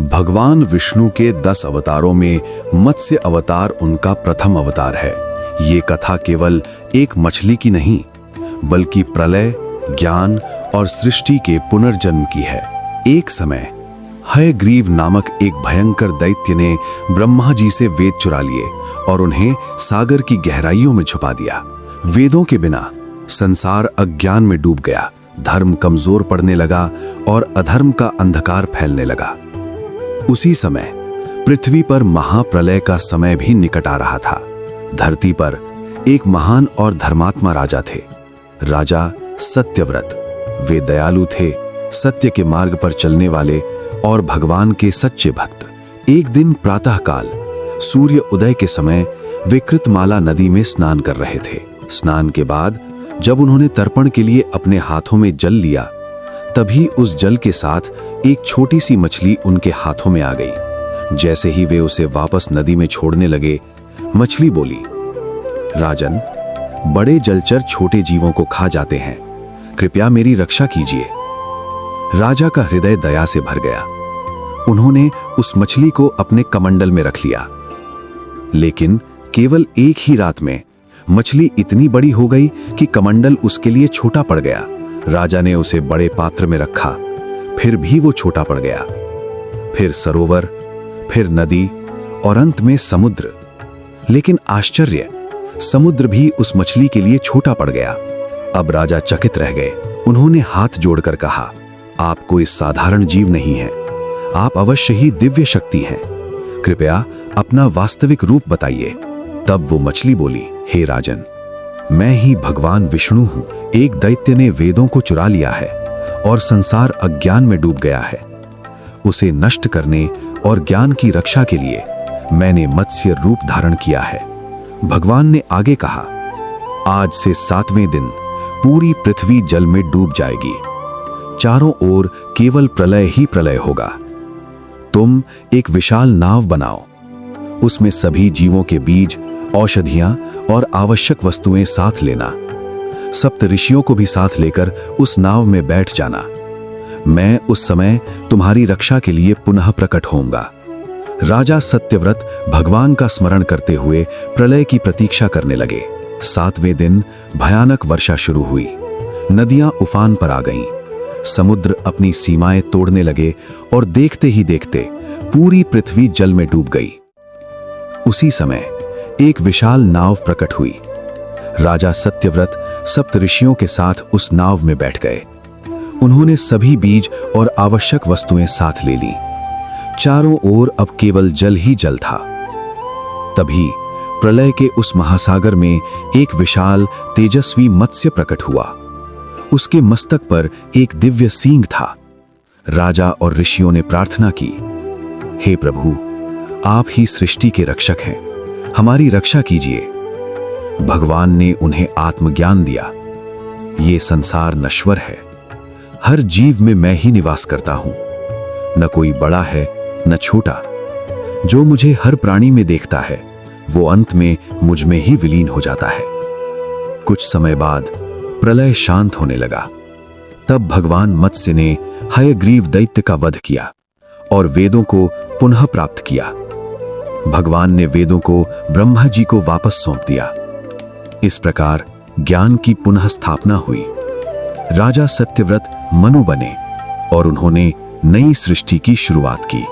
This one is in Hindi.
भगवान विष्णु के 10 अवतारों में मत्स्य अवतार उनका प्रथम अवतार है। ये कथा केवल एक मछली की नहीं, बल्कि प्रलय, ज्ञान और सृष्टि के पुनर्जन्म की है। एक समय हयग्रीव नामक एक भयंकर दैत्य ने ब्रह्मा जी से वेद चुरा लिए और उन्हें सागर की गहराइयों में छुपा दिया। वेदों के बिना संसार अज्ञान में डूब गया, धर्म कमजोर पड़ने लगा और अधर्म का अंधकार फैलने लगा। उसी समय पृथ्वी पर महाप्रलय का समय भी निकट आ रहा था। धरती पर एक महान और धर्मात्मा राजा थे, राजा सत्यव्रत। वे दयालु थे, सत्य के मार्ग पर चलने वाले और भगवान के सच्चे भक्त। एक दिन प्रातःकाल सूर्य उदय के समय वे कृतमाला नदी में स्नान कर रहे थे। स्नान के बाद जब उन्होंने तर्पण के लिए अपने हाथों में जल लिया, तभी उस जल के साथ एक छोटी सी मछली उनके हाथों में आ गई। जैसे ही वे उसे वापस नदी में छोड़ने लगे, मछली बोली, राजन, बड़े जलचर छोटे जीवों को खा जाते हैं, कृपया मेरी रक्षा कीजिए। राजा का हृदय दया से भर गया। उन्होंने उस मछली को अपने कमंडल में रख लिया। लेकिन केवल एक ही रात में मछली इतनी बड़ी हो गई कि कमंडल उसके लिए छोटा पड़ गया। राजा ने उसे बड़े पात्र में रखा, फिर भी वो छोटा पड़ गया। फिर सरोवर, फिर नदी और अंत में समुद्र। लेकिन आश्चर्य, समुद्र भी उस मछली के लिए छोटा पड़ गया। अब राजा चकित रह गए। उन्होंने हाथ जोड़कर कहा, आप कोई साधारण जीव नहीं हैं, आप अवश्य ही दिव्य शक्ति हैं, कृपया अपना वास्तविक रूप बताइए। तब वो मछली बोली, हे राजन, मैं ही भगवान विष्णु हूं। एक दैत्य ने वेदों को चुरा लिया है और संसार अज्ञान में डूब गया है। उसे नष्ट करने और ज्ञान की रक्षा के लिए मैंने मत्स्य रूप धारण किया है। भगवान ने आगे कहा, आज से 7वें दिन पूरी पृथ्वी जल में डूब जाएगी। चारों ओर केवल प्रलय ही प्रलय होगा। तुम एक विशाल नाव बनाओ, उसमें सभी जीवों के बीज, औषधियां और आवश्यक वस्तुएं साथ लेना। सप्त ऋषियों को भी साथ लेकर उस नाव में बैठ जाना। मैं उस समय तुम्हारी रक्षा के लिए पुनः प्रकट होऊंगा। राजा सत्यव्रत भगवान का स्मरण करते हुए प्रलय की प्रतीक्षा करने लगे। 7वें दिन भयानक वर्षा शुरू हुई। नदियां उफान पर आ गईं। समुद्र अपनी सीमाएं तोड़ने लगे और देखते ही देखते पूरी पृथ्वी जल में डूब गई। उसी समय एक विशाल नाव प्रकट हुई। राजा सत्यव्रत सप्त ऋषियों के साथ उस नाव में बैठ गए। उन्होंने सभी बीज और आवश्यक वस्तुएं साथ ले ली। चारों ओर अब केवल जल ही जल था। तभी प्रलय के उस महासागर में एक विशाल तेजस्वी मत्स्य प्रकट हुआ। उसके मस्तक पर एक दिव्य सींग था। राजा और ऋषियों ने प्रार्थना की, हे प्रभु, आप ही सृष्टि के रक्षक हैं, हमारी रक्षा कीजिए। भगवान ने उन्हें आत्मज्ञान दिया। ये संसार नश्वर है, हर जीव में मैं ही निवास करता हूं। न कोई बड़ा है न छोटा। जो मुझे हर प्राणी में देखता है, वो अंत में मुझ में ही विलीन हो जाता है। कुछ समय बाद प्रलय शांत होने लगा। तब भगवान मत्स्य ने हयग्रीव दैत्य का वध किया और वेदों को पुनः प्राप्त किया। भगवान ने वेदों को ब्रह्मा जी को वापस सौंप दिया। इस प्रकार ज्ञान की पुनः स्थापना हुई। राजा सत्यव्रत मनु बने और उन्होंने नई सृष्टि की शुरुआत की।